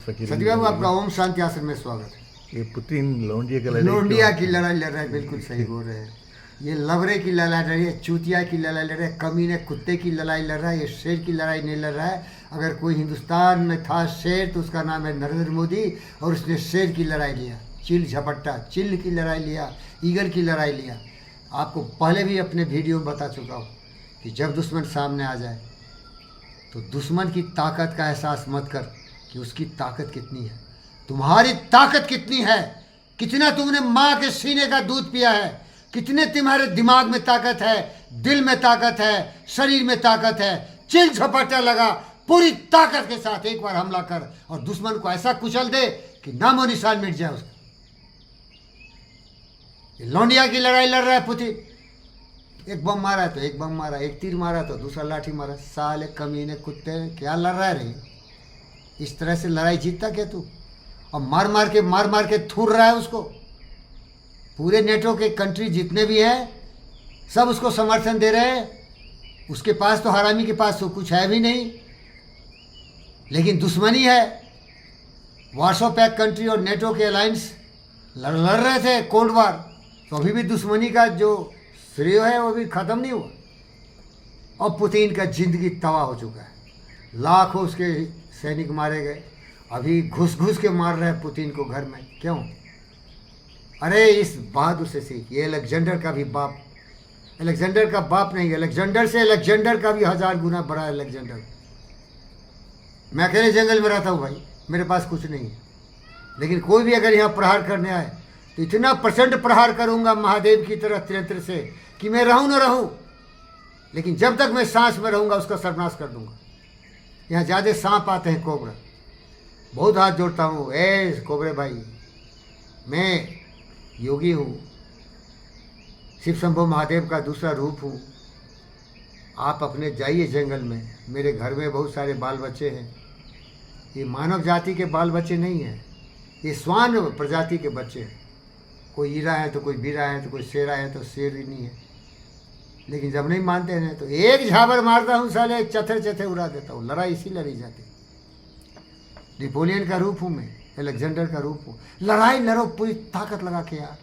फकीर सती बाबू, आपका ओम शांति आश्रम में स्वागत है। ये पुतिन लौंडिया की लड़ाई लौंडिया की लड़ाई लड़ रहा है, बिल्कुल सही बोल रहे हैं। ये लवरे की लड़ाई लड़ रही है, चूतिया की लड़ाई लड़ रहा है, कमीने कुत्ते की लड़ाई लड़ रहा है, ये शेर की लड़ाई नहीं लड़ रहा है। अगर कोई हिंदुस्तान में था शेर तो उसका नाम है नरेंद्र मोदी, और उसने शेर की लड़ाई लिया, चिल झपट्टा चिल की लड़ाई लिया, ईगल की लड़ाई लिया। आपको पहले भी अपने वीडियो में बता चुका हूँ कि जब दुश्मन सामने आ जाए तो दुश्मन की ताकत का एहसास मत कर कि उसकी ताकत कितनी है, तुम्हारी ताकत कितनी है, कितना तुमने माँ के सीने का दूध पिया है, कितने तुम्हारे दिमाग में ताकत है, दिल में ताकत है, शरीर में ताकत है। चिल झपट्टा लगा, पूरी ताकत के साथ एक बार हमला कर और दुश्मन को ऐसा कुचल दे कि नामो निशान मिट जाए उसका। ये लौंडिया की लड़ाई लड़ रहा है पुतिन, एक बम मारा तो एक बम मारा, एक तीर मारा तो दूसरा लाठी मारा। साले कमीने कुत्ते, क्या लड़ रहा है रे? इस तरह से लड़ाई जीतता क्या तू? और मार मार के थूर रहा है उसको। पूरे नेटो के कंट्री जितने भी हैं सब उसको समर्थन दे रहे हैं। उसके पास तो, हरामी के पास तो कुछ है भी नहीं, लेकिन दुश्मनी है। वार्सो पैक्ट कंट्री और नेटो के अलायंस लड़ रहे थे कोल्ड वार, तो अभी भी दुश्मनी का जो श्रेय है वो भी ख़त्म नहीं हुआ। और पुतिन का जिंदगी तबाह हो चुका है, लाखों उसके सैनिक मारे गए। अभी घुस के मार रहे हैं पुतिन को घर में। क्यों? अरे इस बहादुर से सीख। ये अलेक्जेंडर का भी बाप, अलेक्जेंडर का बाप नहीं, अलेक्जेंडर से अलेक्जेंडर का भी 1000 गुना बड़ा है अलेक्जेंडर। मैं अकेले जंगल में रहता हूँ भाई, मेरे पास कुछ नहीं है, लेकिन कोई भी अगर यहाँ प्रहार करने आए तो इतना प्रचंड प्रहार करूँगा महादेव की तरह त्रियंत्र से कि मैं रहूँ न रहूँ, लेकिन जब तक मैं सांस में रहूँगा उसका सर्वनाश कर दूँगा। यहाँ ज़्यादा सांप आते हैं, कोबरा। बहुत हाथ जोड़ता हूँ, ए कोबरे भाई, मैं योगी हूँ, शिव शंभो महादेव का दूसरा रूप हूँ। आप अपने जाइए जंगल में, मेरे घर में बहुत सारे बाल बच्चे हैं। ये मानव जाति के बाल बच्चे नहीं हैं, ये श्वान प्रजाति के बच्चे हैं। कोई हीरा है तो कोई बीरा है तो कोई शेरा है तो शेर ही नहीं है। लेकिन जब नहीं मानते हैं तो एक झाबर मारता हूँ साले, चथे उड़ा देता हूँ। लड़ाई इसी लड़ी जाती। नेपोलियन का रूप हूँ मैं, अलेक्जेंडर का रूप हूँ। लड़ाई लड़ो पूरी ताकत लगा के यार।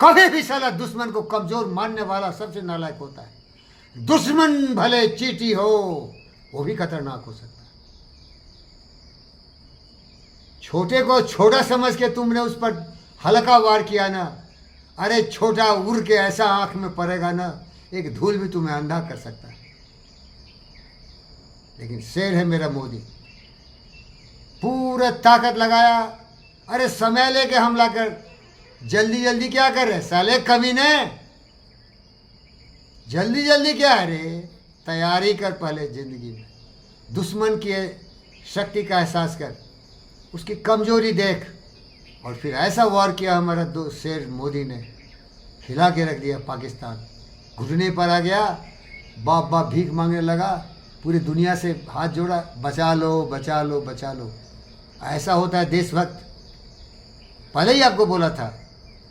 कभी भी साला दुश्मन को कमजोर मानने वाला सबसे नालायक होता है। दुश्मन भले चींटी हो, वो भी खतरनाक हो सकता है। छोटे को छोटा समझ के तुमने उस पर हल्का वार किया ना, अरे छोटा उड़ के ऐसा आंख में पड़ेगा ना, एक धूल भी तुम्हें अंधा कर सकता है। लेकिन शेर है मेरा मोदी, पूरा ताकत लगाया। अरे समय लेके हमला कर, जल्दी क्या कर रहे साले कमीने? जल्दी क्या है रे? तैयारी कर पहले जिंदगी में। दुश्मन की शक्ति का एहसास कर, उसकी कमजोरी देख, और फिर ऐसा वार किया हमारा शेर मोदी ने, हिला के रख दिया पाकिस्तान। घुटने पर आ गया, बाप भीख मांगने लगा, पूरी दुनिया से हाथ जोड़ा, बचा लो बचा लो बचा लो। ऐसा होता है देशभक्त। पहले ही आपको बोला था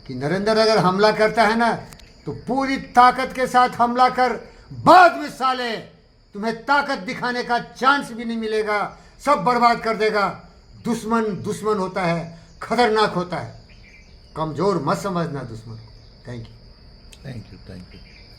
कि नरेंद्र अगर हमला करता है ना तो पूरी ताकत के साथ हमला कर, बाद में साले तुम्हें ताकत दिखाने का चांस भी नहीं मिलेगा, सब बर्बाद कर देगा। दुश्मन होता है, खतरनाक होता है, कमजोर मत समझना दुश्मन को। Thank you.